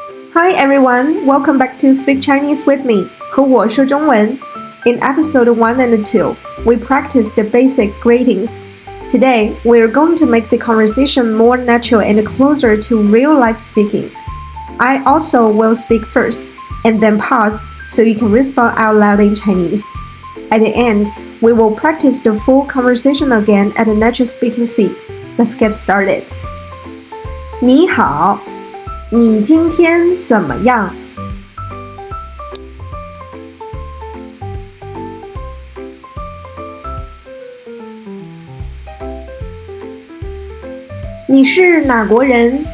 Hi everyone, welcome back to Speak Chinese with me. 和我说中文. In episode 1 and 2, we practiced the basic greetings. Today, we're going to make the conversation more natural and closer to real-life speaking. I also will speak first, and then pause so you can respond out loud in Chinese. At the end, we will practice the full conversation again at a natural speaking speed. Let's get started. 你好，你今天怎么样？你是哪国人？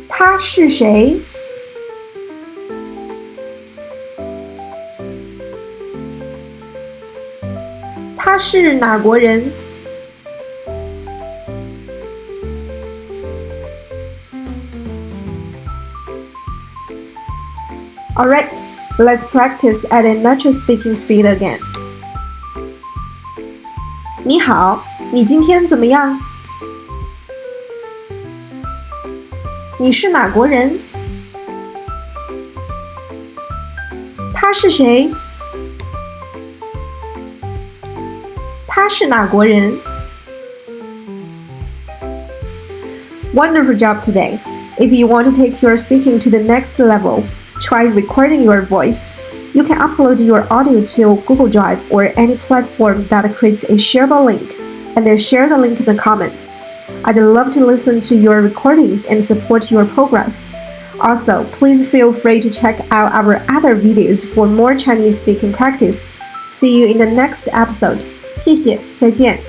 他是谁？他是哪国人？ Alright, let's practice at a natural speaking speed again. 你好，你今天怎么样？你是哪国人？他是谁？他是哪国人？ Wonderful job today. If you want to take your speaking to the next level, try recording your voice. You can upload your audio to Google Drive or any platform that creates a shareable link, and then share the link in the comments. I'd love to listen to your recordings and support your progress. Also, please feel free to check out our other videos for more Chinese speaking practice. See you in the next episode. 谢谢，再见。